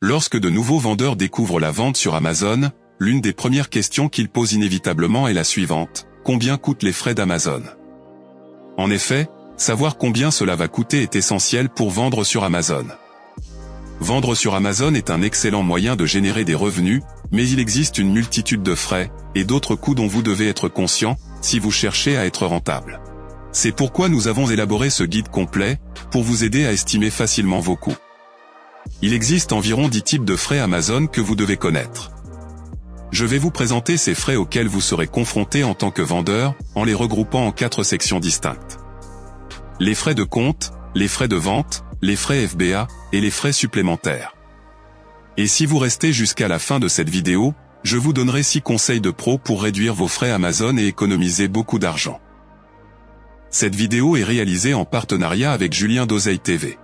Lorsque de nouveaux vendeurs découvrent la vente sur Amazon, l'une des premières questions qu'ils posent inévitablement est la suivante: combien coûtent les frais d'Amazon? En effet, savoir combien cela va coûter est essentiel pour vendre sur Amazon. Vendre sur Amazon est un excellent moyen de générer des revenus, mais il existe une multitude de frais et d'autres coûts dont vous devez être conscient si vous cherchez à être rentable. C'est pourquoi nous avons élaboré ce guide complet pour vous aider à estimer facilement vos coûts. Il existe environ 10 types de frais Amazon que vous devez connaître. Je vais vous présenter ces frais auxquels vous serez confronté en tant que vendeur, en les regroupant en 4 sections distinctes. Les frais de compte, les frais de vente, les frais FBA, et les frais supplémentaires. Et si vous restez jusqu'à la fin de cette vidéo, je vous donnerai 6 conseils de pro pour réduire vos frais Amazon et économiser beaucoup d'argent. Cette vidéo est réalisée en partenariat avec Julien d'Oseille TV.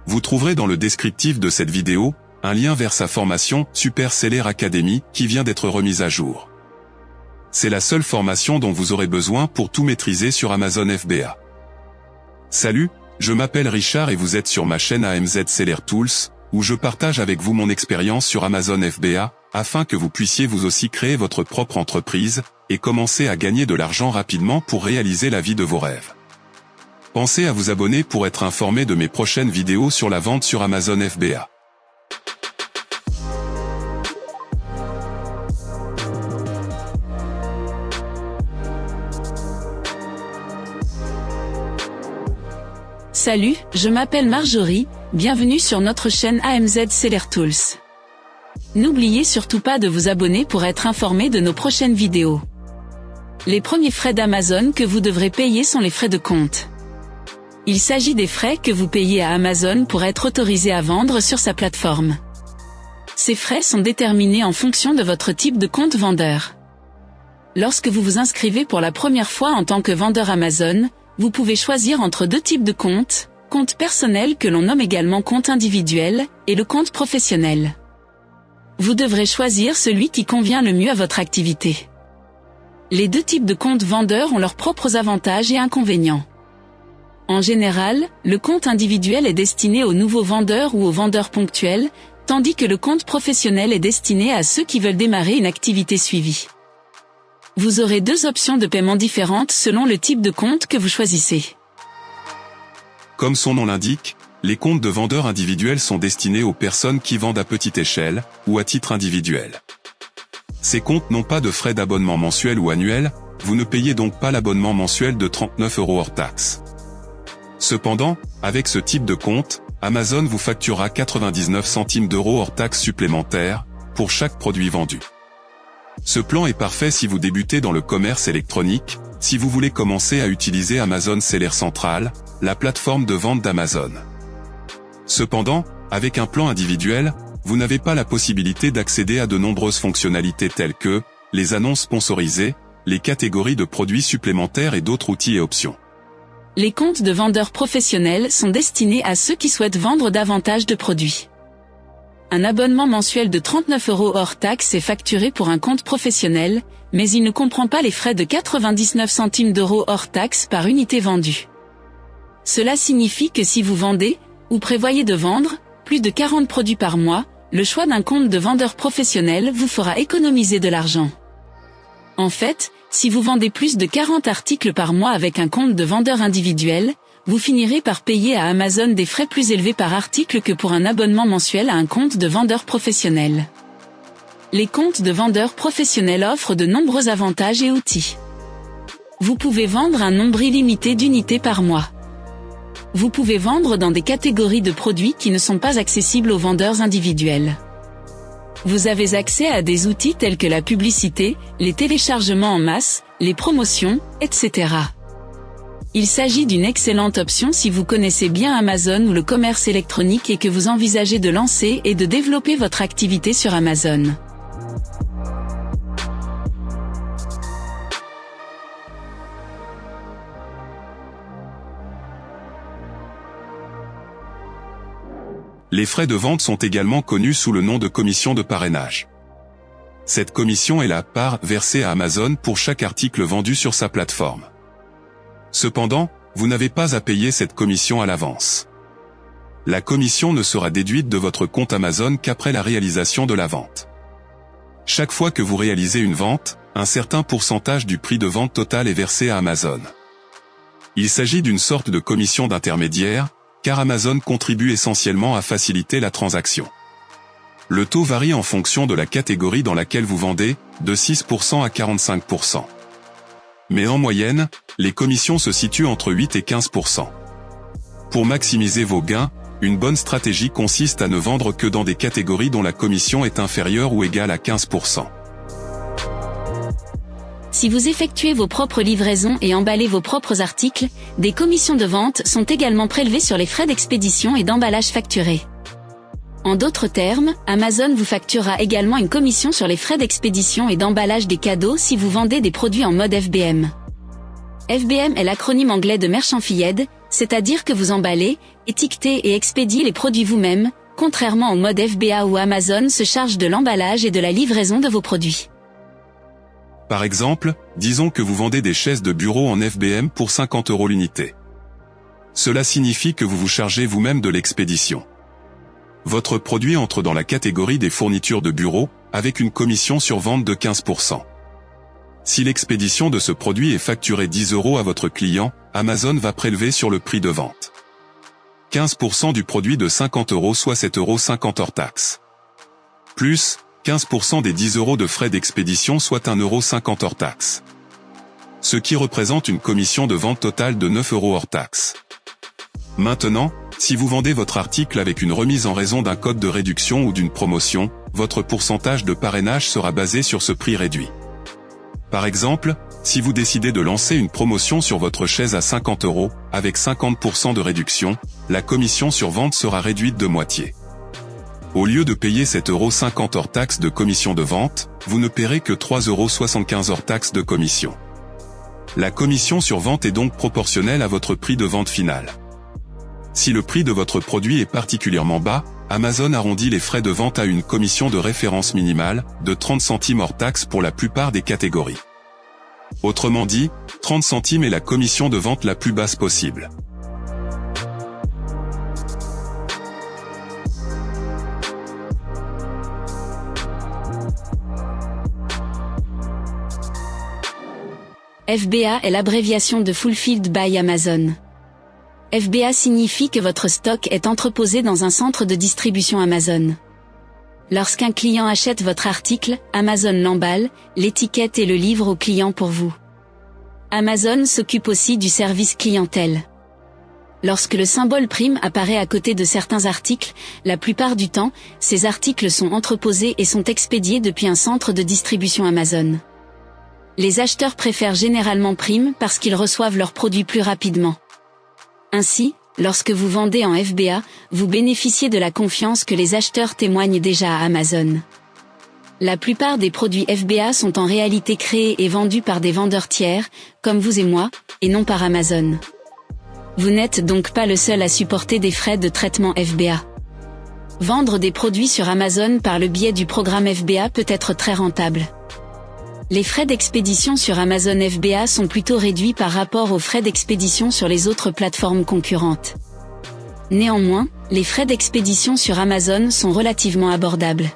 Vous trouverez dans le descriptif de cette vidéo, un lien vers sa formation Super Seller Academy qui vient d'être remise à jour. C'est la seule formation dont vous aurez besoin pour tout maîtriser sur Amazon FBA. Salut, je m'appelle Richard et vous êtes sur ma chaîne AMZ Seller Tools, où je partage avec vous mon expérience sur Amazon FBA, afin que vous puissiez vous aussi créer votre propre entreprise, et commencer à gagner de l'argent rapidement pour réaliser la vie de vos rêves. Pensez à vous abonner pour être informé de mes prochaines vidéos sur la vente sur Amazon FBA. Salut, je m'appelle Marjorie, bienvenue sur notre chaîne AMZ Seller Tools. N'oubliez surtout pas de vous abonner pour être informé de nos prochaines vidéos. Les premiers frais d'Amazon que vous devrez payer sont les frais de compte. Il s'agit des frais que vous payez à Amazon pour être autorisé à vendre sur sa plateforme. Ces frais sont déterminés en fonction de votre type de compte vendeur. Lorsque vous vous inscrivez pour la première fois en tant que vendeur Amazon, vous pouvez choisir entre 2 types de comptes, compte personnel que l'on nomme également compte individuel, et le compte professionnel. Vous devrez choisir celui qui convient le mieux à votre activité. Les 2 types de comptes vendeurs ont leurs propres avantages et inconvénients. En général, le compte individuel est destiné aux nouveaux vendeurs ou aux vendeurs ponctuels, tandis que le compte professionnel est destiné à ceux qui veulent démarrer une activité suivie. Vous aurez 2 options de paiement différentes selon le type de compte que vous choisissez. Comme son nom l'indique, les comptes de vendeurs individuels sont destinés aux personnes qui vendent à petite échelle, ou à titre individuel. Ces comptes n'ont pas de frais d'abonnement mensuel ou annuel, vous ne payez donc pas l'abonnement mensuel de 39 € hors taxe. Cependant, avec ce type de compte, Amazon vous facturera 99 centimes d'euros hors taxes supplémentaires, pour chaque produit vendu. Ce plan est parfait si vous débutez dans le commerce électronique, si vous voulez commencer à utiliser Amazon Seller Central, la plateforme de vente d'Amazon. Cependant, avec un plan individuel, vous n'avez pas la possibilité d'accéder à de nombreuses fonctionnalités telles que les annonces sponsorisées, les catégories de produits supplémentaires et d'autres outils et options. Les comptes de vendeurs professionnels sont destinés à ceux qui souhaitent vendre davantage de produits. Un abonnement mensuel de 39 € hors taxe est facturé pour un compte professionnel, mais il ne comprend pas les frais de 99 centimes d'euros hors taxe par unité vendue. Cela signifie que si vous vendez, ou prévoyez de vendre, plus de 40 produits par mois, le choix d'un compte de vendeur professionnel vous fera économiser de l'argent. En fait, si vous vendez plus de 40 articles par mois avec un compte de vendeur individuel, vous finirez par payer à Amazon des frais plus élevés par article que pour un abonnement mensuel à un compte de vendeur professionnel. Les comptes de vendeurs professionnels offrent de nombreux avantages et outils. Vous pouvez vendre un nombre illimité d'unités par mois. Vous pouvez vendre dans des catégories de produits qui ne sont pas accessibles aux vendeurs individuels. Vous avez accès à des outils tels que la publicité, les téléchargements en masse, les promotions, etc. Il s'agit d'une excellente option si vous connaissez bien Amazon ou le commerce électronique et que vous envisagez de lancer et de développer votre activité sur Amazon. Les frais de vente sont également connus sous le nom de commission de parrainage. Cette commission est la part versée à Amazon pour chaque article vendu sur sa plateforme. Cependant, vous n'avez pas à payer cette commission à l'avance. La commission ne sera déduite de votre compte Amazon qu'après la réalisation de la vente. Chaque fois que vous réalisez une vente, un certain pourcentage du prix de vente total est versé à Amazon. Il s'agit d'une sorte de commission d'intermédiaire, car Amazon contribue essentiellement à faciliter la transaction. Le taux varie en fonction de la catégorie dans laquelle vous vendez, de 6% à 45%. Mais en moyenne, les commissions se situent entre 8 et 15%. Pour maximiser vos gains, une bonne stratégie consiste à ne vendre que dans des catégories dont la commission est inférieure ou égale à 15%. Si vous effectuez vos propres livraisons et emballez vos propres articles, des commissions de vente sont également prélevées sur les frais d'expédition et d'emballage facturés. En d'autres termes, Amazon vous facturera également une commission sur les frais d'expédition et d'emballage des cadeaux si vous vendez des produits en mode FBM. FBM est l'acronyme anglais de Merchant Filled, c'est-à-dire que vous emballez, étiquetez et expédiez les produits vous-même, contrairement au mode FBA où Amazon se charge de l'emballage et de la livraison de vos produits. Par exemple, disons que vous vendez des chaises de bureau en FBM pour 50 € l'unité. Cela signifie que vous vous chargez vous-même de l'expédition. Votre produit entre dans la catégorie des fournitures de bureau, avec une commission sur vente de 15%. Si l'expédition de ce produit est facturée 10 € à votre client, Amazon va prélever sur le prix de vente 15% du produit de 50 €, soit 7,50 € hors taxe. Plus 15% des 10 € de frais d'expédition, soit 1,50 € hors taxe. Ce qui représente une commission de vente totale de 9 € hors taxe. Maintenant, si vous vendez votre article avec une remise en raison d'un code de réduction ou d'une promotion, votre pourcentage de parrainage sera basé sur ce prix réduit. Par exemple, si vous décidez de lancer une promotion sur votre chaise à 50 €, avec 50% de réduction, la commission sur vente sera réduite de moitié. Au lieu de payer 7,50 € hors taxe de commission de vente, vous ne paierez que 3,75 € hors taxe de commission. La commission sur vente est donc proportionnelle à votre prix de vente final. Si le prix de votre produit est particulièrement bas, Amazon arrondit les frais de vente à une commission de référence minimale, de 30 centimes hors taxe pour la plupart des catégories. Autrement dit, 30 centimes est la commission de vente la plus basse possible. FBA est l'abréviation de Fulfilled by Amazon. FBA signifie que votre stock est entreposé dans un centre de distribution Amazon. Lorsqu'un client achète votre article, Amazon l'emballe, l'étiquette et le livre au client pour vous. Amazon s'occupe aussi du service clientèle. Lorsque le symbole prime apparaît à côté de certains articles, la plupart du temps, ces articles sont entreposés et sont expédiés depuis un centre de distribution Amazon. Les acheteurs préfèrent généralement prime parce qu'ils reçoivent leurs produits plus rapidement. Ainsi, lorsque vous vendez en FBA, vous bénéficiez de la confiance que les acheteurs témoignent déjà à Amazon. La plupart des produits FBA sont en réalité créés et vendus par des vendeurs tiers, comme vous et moi, et non par Amazon. Vous n'êtes donc pas le seul à supporter des frais de traitement FBA. Vendre des produits sur Amazon par le biais du programme FBA peut être très rentable. Les frais d'expédition sur Amazon FBA sont plutôt réduits par rapport aux frais d'expédition sur les autres plateformes concurrentes. Néanmoins, les frais d'expédition sur Amazon sont relativement abordables.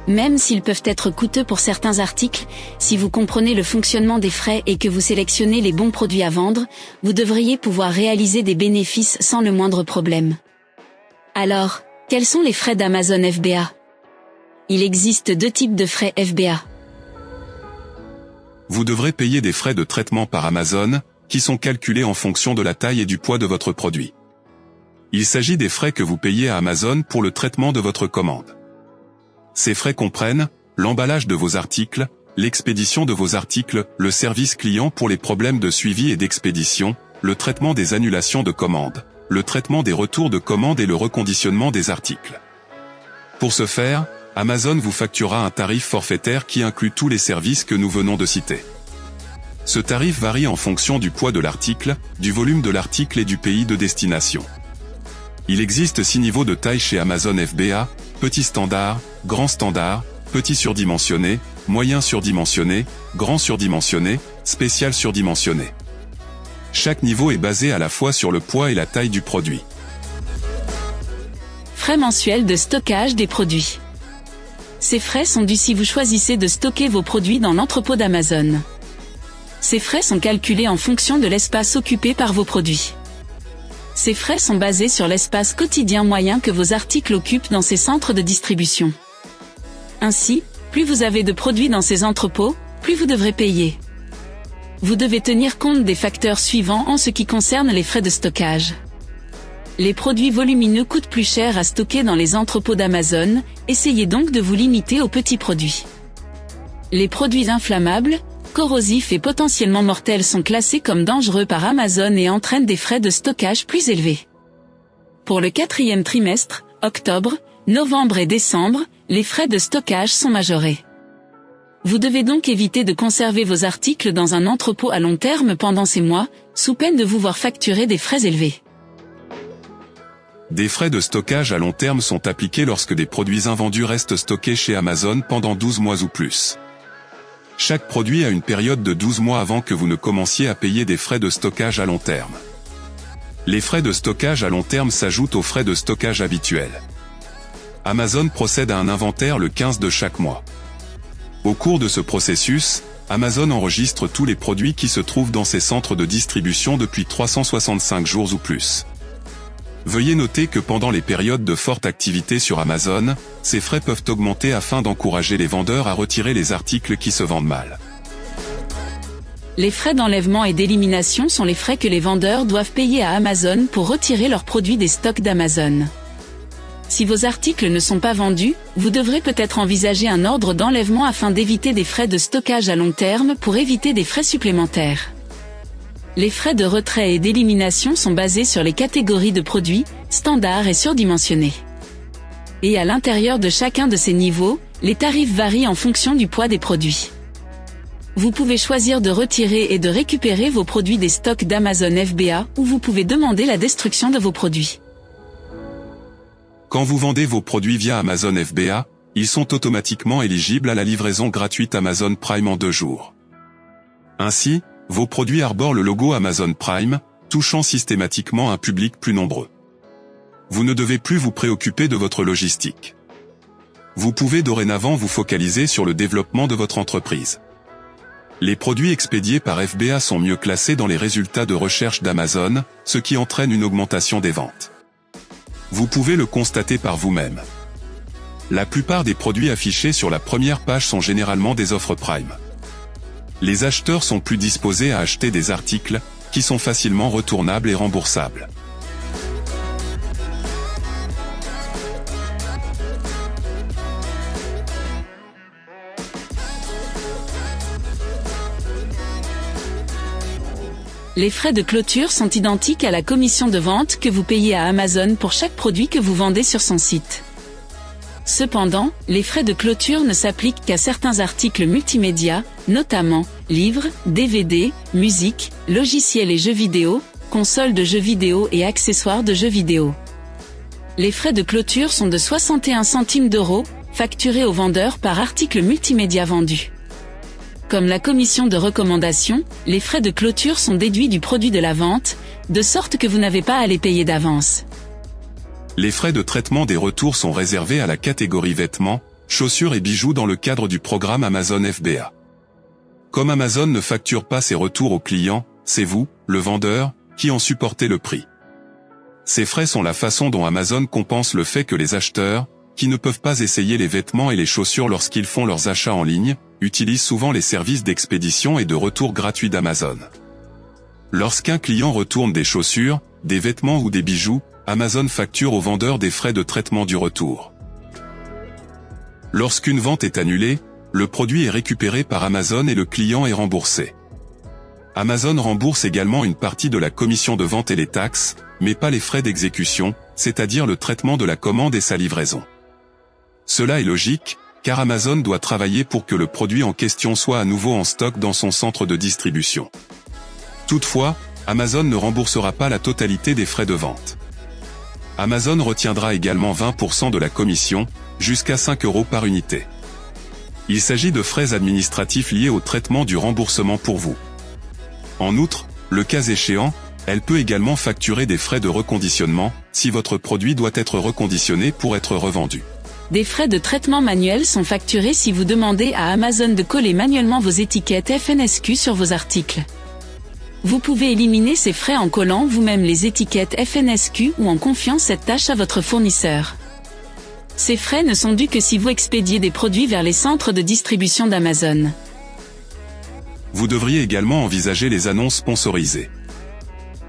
Même s'ils peuvent être coûteux pour certains articles, si vous comprenez le fonctionnement des frais et que vous sélectionnez les bons produits à vendre, vous devriez pouvoir réaliser des bénéfices sans le moindre problème. Alors, quels sont les frais d'Amazon FBA ? Il existe deux types de frais FBA. Vous devrez payer des frais de traitement par Amazon, qui sont calculés en fonction de la taille et du poids de votre produit. Il s'agit des frais que vous payez à Amazon pour le traitement de votre commande. Ces frais comprennent l'emballage de vos articles, l'expédition de vos articles, le service client pour les problèmes de suivi et d'expédition, le traitement des annulations de commandes, le traitement des retours de commandes et le reconditionnement des articles. Pour ce faire, Amazon vous facturera un tarif forfaitaire qui inclut tous les services que nous venons de citer. Ce tarif varie en fonction du poids de l'article, du volume de l'article et du pays de destination. Il existe 6 niveaux de taille chez Amazon FBA, petit standard, grand standard, petit surdimensionné, moyen surdimensionné, grand surdimensionné, spécial surdimensionné. Chaque niveau est basé à la fois sur le poids et la taille du produit. frais mensuels de stockage des produits. Ces frais sont dus si vous choisissez de stocker vos produits dans l'entrepôt d'Amazon. Ces frais sont calculés en fonction de l'espace occupé par vos produits. Ces frais sont basés sur l'espace quotidien moyen que vos articles occupent dans ces centres de distribution. Ainsi, plus vous avez de produits dans ces entrepôts, plus vous devrez payer. Vous devez tenir compte des facteurs suivants en ce qui concerne les frais de stockage. Les produits volumineux coûtent plus cher à stocker dans les entrepôts d'Amazon, essayez donc de vous limiter aux petits produits. Les produits inflammables, corrosifs et potentiellement mortels sont classés comme dangereux par Amazon et entraînent des frais de stockage plus élevés. Pour le 4e trimestre, octobre, novembre et décembre, les frais de stockage sont majorés. Vous devez donc éviter de conserver vos articles dans un entrepôt à long terme pendant ces mois, sous peine de vous voir facturer des frais élevés. Des frais de stockage à long terme sont appliqués lorsque des produits invendus restent stockés chez Amazon pendant 12 mois ou plus. Chaque produit a une période de 12 mois avant que vous ne commenciez à payer des frais de stockage à long terme. Les frais de stockage à long terme s'ajoutent aux frais de stockage habituels. Amazon procède à un inventaire le 15 de chaque mois. Au cours de ce processus, Amazon enregistre tous les produits qui se trouvent dans ses centres de distribution depuis 365 jours ou plus. Veuillez noter que pendant les périodes de forte activité sur Amazon, ces frais peuvent augmenter afin d'encourager les vendeurs à retirer les articles qui se vendent mal. Les frais d'enlèvement et d'élimination sont les frais que les vendeurs doivent payer à Amazon pour retirer leurs produits des stocks d'Amazon. Si vos articles ne sont pas vendus, vous devrez peut-être envisager un ordre d'enlèvement afin d'éviter des frais de stockage à long terme pour éviter des frais supplémentaires. Les frais de retrait et d'élimination sont basés sur les catégories de produits, standards et surdimensionnés. Et à l'intérieur de chacun de ces niveaux, les tarifs varient en fonction du poids des produits. Vous pouvez choisir de retirer et de récupérer vos produits des stocks d'Amazon FBA ou vous pouvez demander la destruction de vos produits. Quand vous vendez vos produits via Amazon FBA, ils sont automatiquement éligibles à la livraison gratuite Amazon Prime en 2 jours. Ainsi, vos produits arborent le logo Amazon Prime, touchant systématiquement un public plus nombreux. Vous ne devez plus vous préoccuper de votre logistique. Vous pouvez dorénavant vous focaliser sur le développement de votre entreprise. Les produits expédiés par FBA sont mieux classés dans les résultats de recherche d'Amazon, ce qui entraîne une augmentation des ventes. Vous pouvez le constater par vous-même. La plupart des produits affichés sur la première page sont généralement des offres Prime. Les acheteurs sont plus disposés à acheter des articles, qui sont facilement retournables et remboursables. Les frais de clôture sont identiques à la commission de vente que vous payez à Amazon pour chaque produit que vous vendez sur son site. Cependant, les frais de clôture ne s'appliquent qu'à certains articles multimédia, notamment livres, DVD, musique, logiciels et jeux vidéo, consoles de jeux vidéo et accessoires de jeux vidéo. Les frais de clôture sont de 61 centimes d'euros, facturés au vendeur par article multimédia vendu. Comme la commission de recommandation, les frais de clôture sont déduits du produit de la vente, de sorte que vous n'avez pas à les payer d'avance. Les frais de traitement des retours sont réservés à la catégorie vêtements, chaussures et bijoux dans le cadre du programme Amazon FBA. Comme Amazon ne facture pas ses retours aux clients, c'est vous, le vendeur, qui en supportez le prix. Ces frais sont la façon dont Amazon compense le fait que les acheteurs, qui ne peuvent pas essayer les vêtements et les chaussures lorsqu'ils font leurs achats en ligne, utilisent souvent les services d'expédition et de retour gratuits d'Amazon. Lorsqu'un client retourne des chaussures, des vêtements ou des bijoux, Amazon facture au vendeur des frais de traitement du retour. Lorsqu'une vente est annulée, le produit est récupéré par Amazon et le client est remboursé. Amazon rembourse également une partie de la commission de vente et les taxes, mais pas les frais d'exécution, c'est-à-dire le traitement de la commande et sa livraison. Cela est logique, car Amazon doit travailler pour que le produit en question soit à nouveau en stock dans son centre de distribution. Toutefois, Amazon ne remboursera pas la totalité des frais de vente. Amazon retiendra également 20% de la commission, jusqu'à 5 € par unité. Il s'agit de frais administratifs liés au traitement du remboursement pour vous. En outre, le cas échéant, Elle peut également facturer des frais de reconditionnement, si votre produit doit être reconditionné pour être revendu. Des frais de traitement manuel sont facturés si vous demandez à Amazon de coller manuellement vos étiquettes FNSQ sur vos articles. Vous pouvez éliminer ces frais en collant vous-même les étiquettes FNSQ ou en confiant cette tâche à votre fournisseur. Ces frais ne sont dus que si vous expédiez des produits vers les centres de distribution d'Amazon. Vous devriez également envisager les annonces sponsorisées.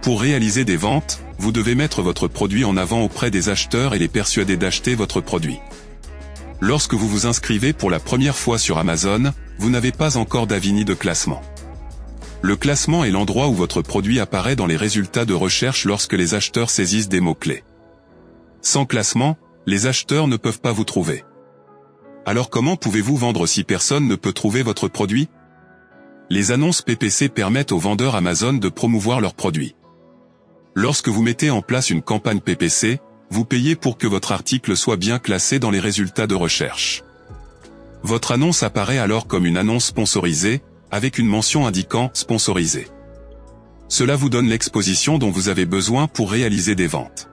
Pour réaliser des ventes, vous devez mettre votre produit en avant auprès des acheteurs et les persuader d'acheter votre produit. Lorsque vous vous inscrivez pour la première fois sur Amazon, vous n'avez pas encore d'avis ni de classement. Le classement est l'endroit où votre produit apparaît dans les résultats de recherche lorsque les acheteurs saisissent des mots-clés. Sans classement, les acheteurs ne peuvent pas vous trouver. Alors comment pouvez-vous vendre si personne ne peut trouver votre produit ? Les annonces PPC permettent aux vendeurs Amazon de promouvoir leurs produits. Lorsque vous mettez en place une campagne PPC, vous payez pour que votre article soit bien classé dans les résultats de recherche. Votre annonce apparaît alors comme une annonce sponsorisée, avec une mention indiquant « sponsorisé ». Cela vous donne l'exposition dont vous avez besoin pour réaliser des ventes.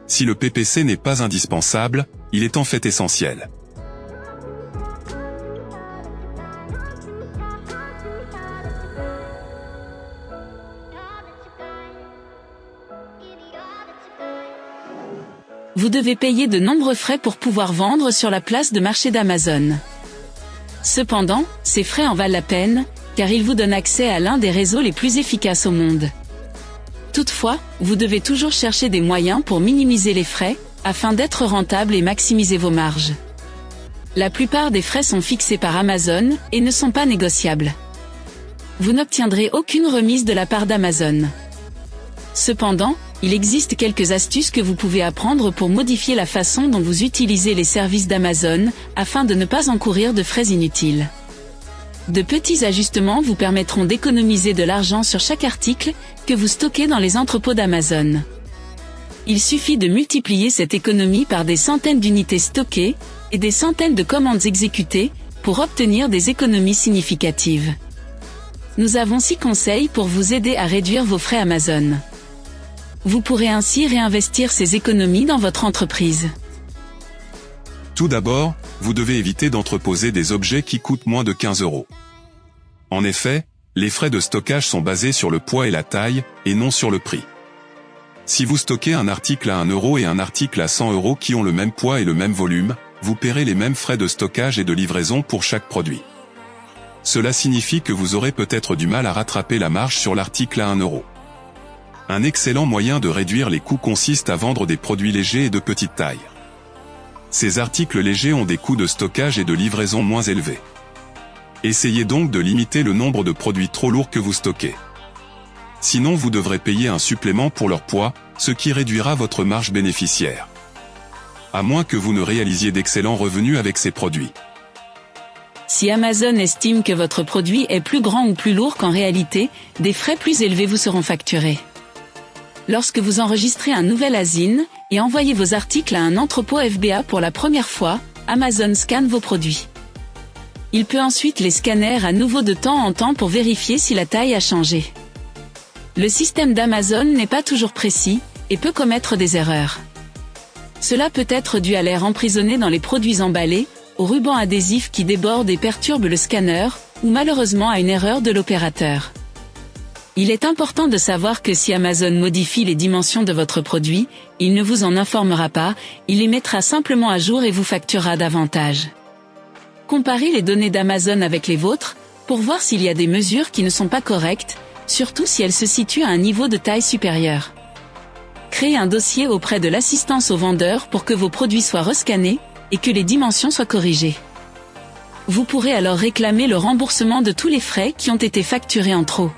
Si le PPC n'est pas indispensable, il est en fait essentiel. Vous devez payer de nombreux frais pour pouvoir vendre sur la place de marché d'Amazon. Cependant, ces frais en valent la peine, car ils vous donnent accès à l'un des réseaux les plus efficaces au monde. Toutefois, vous devez toujours chercher des moyens pour minimiser les frais, afin d'être rentable et maximiser vos marges. La plupart des frais sont fixés par Amazon, et ne sont pas négociables. Vous n'obtiendrez aucune remise de la part d'Amazon. Cependant, il existe quelques astuces que vous pouvez apprendre pour modifier la façon dont vous utilisez les services d'Amazon, afin de ne pas encourir de frais inutiles. De petits ajustements vous permettront d'économiser de l'argent sur chaque article que vous stockez dans les entrepôts d'Amazon. Il suffit de multiplier cette économie par des centaines d'unités stockées et des centaines de commandes exécutées pour obtenir des économies significatives. Nous avons 6 conseils pour vous aider à réduire vos frais Amazon. Vous pourrez ainsi réinvestir ces économies dans votre entreprise. Tout d'abord, vous devez éviter d'entreposer des objets qui coûtent moins de 15 €. En effet, les frais de stockage sont basés sur le poids et la taille, et non sur le prix. Si vous stockez un article à 1 € et un article à 100 € qui ont le même poids et le même volume, vous paierez les mêmes frais de stockage et de livraison pour chaque produit. Cela signifie que vous aurez peut-être du mal à rattraper la marge sur l'article à 1 €. Un excellent moyen de réduire les coûts consiste à vendre des produits légers et de petite taille. Ces articles légers ont des coûts de stockage et de livraison moins élevés. Essayez donc de limiter le nombre de produits trop lourds que vous stockez. Sinon vous devrez payer un supplément pour leur poids, ce qui réduira votre marge bénéficiaire. À moins que vous ne réalisiez d'excellents revenus avec ces produits. Si Amazon estime que votre produit est plus grand ou plus lourd qu'en réalité, des frais plus élevés vous seront facturés. Lorsque vous enregistrez un nouvel ASIN et envoyez vos articles à un entrepôt FBA pour la première fois, Amazon scanne vos produits. Il peut ensuite les scanner à nouveau de temps en temps pour vérifier si la taille a changé. Le système d'Amazon n'est pas toujours précis et peut commettre des erreurs. Cela peut être dû à l'air emprisonné dans les produits emballés, au ruban adhésif qui déborde et perturbe le scanner, ou malheureusement à une erreur de l'opérateur. Il est important de savoir que si Amazon modifie les dimensions de votre produit, il ne vous en informera pas, il les mettra simplement à jour et vous facturera davantage. Comparez les données d'Amazon avec les vôtres, pour voir s'il y a des mesures qui ne sont pas correctes, surtout si elles se situent à un niveau de taille supérieur. Créez un dossier auprès de l'assistance aux vendeurs pour que vos produits soient rescannés, et que les dimensions soient corrigées. Vous pourrez alors réclamer le remboursement de tous les frais qui ont été facturés en trop.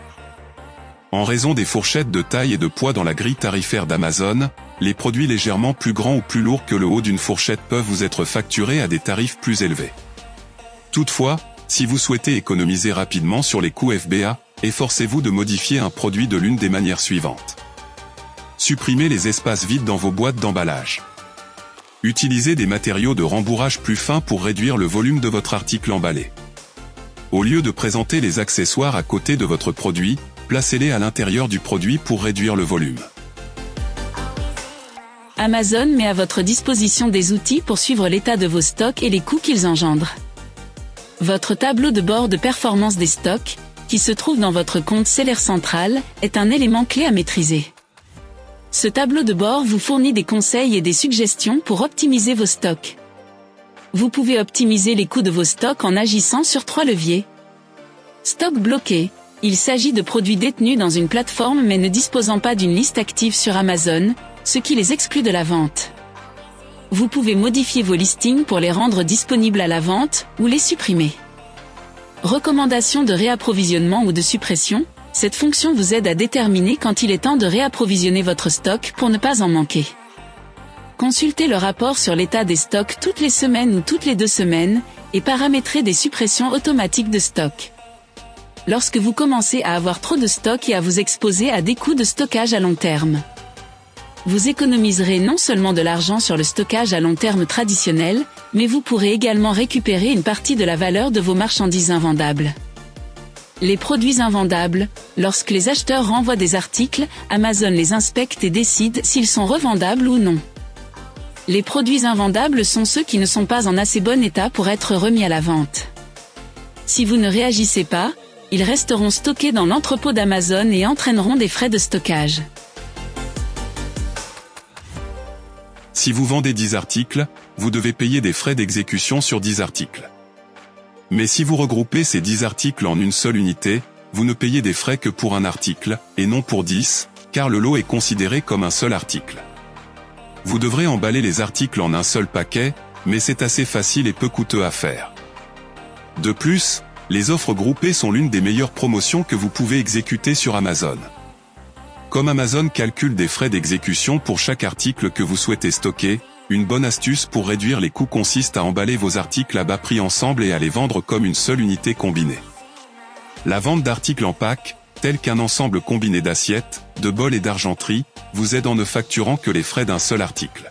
En raison des fourchettes de taille et de poids dans la grille tarifaire d'Amazon, les produits légèrement plus grands ou plus lourds que le haut d'une fourchette peuvent vous être facturés à des tarifs plus élevés. Toutefois, si vous souhaitez économiser rapidement sur les coûts FBA, efforcez-vous de modifier un produit de l'une des manières suivantes. Supprimez les espaces vides dans vos boîtes d'emballage. Utilisez des matériaux de rembourrage plus fins pour réduire le volume de votre article emballé. Au lieu de présenter les accessoires à côté de votre produit, placez-les à l'intérieur du produit pour réduire le volume. Amazon met à votre disposition des outils pour suivre l'état de vos stocks et les coûts qu'ils engendrent. Votre tableau de bord de performance des stocks, qui se trouve dans votre compte Seller Central, est un élément clé à maîtriser. Ce tableau de bord vous fournit des conseils et des suggestions pour optimiser vos stocks. Vous pouvez optimiser les coûts de vos stocks en agissant sur 3 leviers. Stock bloqué. Il s'agit de produits détenus dans une plateforme mais ne disposant pas d'une liste active sur Amazon, ce qui les exclut de la vente. Vous pouvez modifier vos listings pour les rendre disponibles à la vente ou les supprimer. Recommandation de réapprovisionnement ou de suppression. Cette fonction vous aide à déterminer quand il est temps de réapprovisionner votre stock pour ne pas en manquer. Consultez le rapport sur l'état des stocks toutes les semaines ou toutes les 2 semaines et paramétrez des suppressions automatiques de stock. Lorsque vous commencez à avoir trop de stock et à vous exposer à des coûts de stockage à long terme. Vous économiserez non seulement de l'argent sur le stockage à long terme traditionnel, mais vous pourrez également récupérer une partie de la valeur de vos marchandises invendables. Les produits invendables. Lorsque les acheteurs renvoient des articles, Amazon les inspecte et décide s'ils sont revendables ou non. Les produits invendables sont ceux qui ne sont pas en assez bon état pour être remis à la vente. Si vous ne réagissez pas, ils resteront stockés dans l'entrepôt d'Amazon et entraîneront des frais de stockage. Si vous vendez 10 articles, vous devez payer des frais d'exécution sur 10 articles. Mais si vous regroupez ces 10 articles en une seule unité, vous ne payez des frais que pour un article, et non pour 10, car le lot est considéré comme un seul article. Vous devrez emballer les articles en un seul paquet, mais c'est assez facile et peu coûteux à faire. De plus, les offres groupées sont l'une des meilleures promotions que vous pouvez exécuter sur Amazon. Comme Amazon calcule des frais d'exécution pour chaque article que vous souhaitez stocker, une bonne astuce pour réduire les coûts consiste à emballer vos articles à bas prix ensemble et à les vendre comme une seule unité combinée. La vente d'articles en pack, tels qu'un ensemble combiné d'assiettes, de bols et d'argenterie, vous aide en ne facturant que les frais d'un seul article.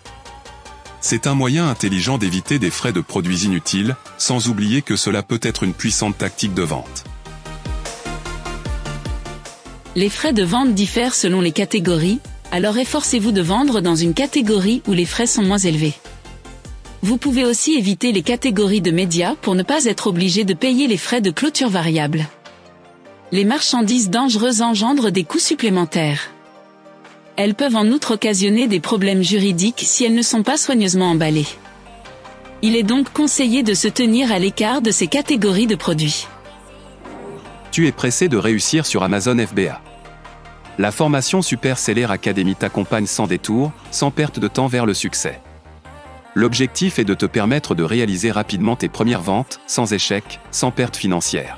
C'est un moyen intelligent d'éviter des frais de produits inutiles, sans oublier que cela peut être une puissante tactique de vente. Les frais de vente diffèrent selon les catégories, alors efforcez-vous de vendre dans une catégorie où les frais sont moins élevés. Vous pouvez aussi éviter les catégories de médias pour ne pas être obligé de payer les frais de clôture variables. Les marchandises dangereuses engendrent des coûts supplémentaires. Elles peuvent en outre occasionner des problèmes juridiques si elles ne sont pas soigneusement emballées. Il est donc conseillé de se tenir à l'écart de ces catégories de produits. Tu es pressé de réussir sur Amazon FBA. La formation Super Seller Academy t'accompagne sans détour, sans perte de temps vers le succès. L'objectif est de te permettre de réaliser rapidement tes premières ventes, sans échec, sans perte financière.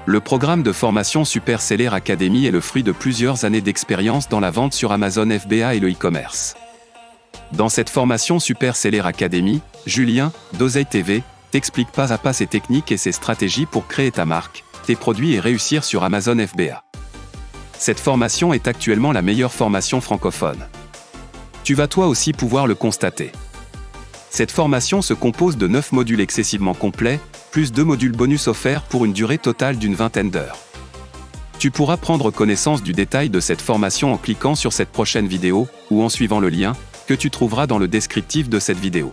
Le programme de formation Super Seller Academy est le fruit de plusieurs années d'expérience dans la vente sur Amazon FBA et le e-commerce. Dans cette formation Super Seller Academy, Julien, d'Oseille TV, t'explique pas à pas ses techniques et ses stratégies pour créer ta marque, tes produits et réussir sur Amazon FBA. Cette formation est actuellement la meilleure formation francophone. Tu vas toi aussi pouvoir le constater. Cette formation se compose de 9 modules excessivement complets, plus 2 modules bonus offerts pour une durée totale d'une 20aine d'heures. Tu pourras prendre connaissance du détail de cette formation en cliquant sur cette prochaine vidéo, ou en suivant le lien, que tu trouveras dans le descriptif de cette vidéo.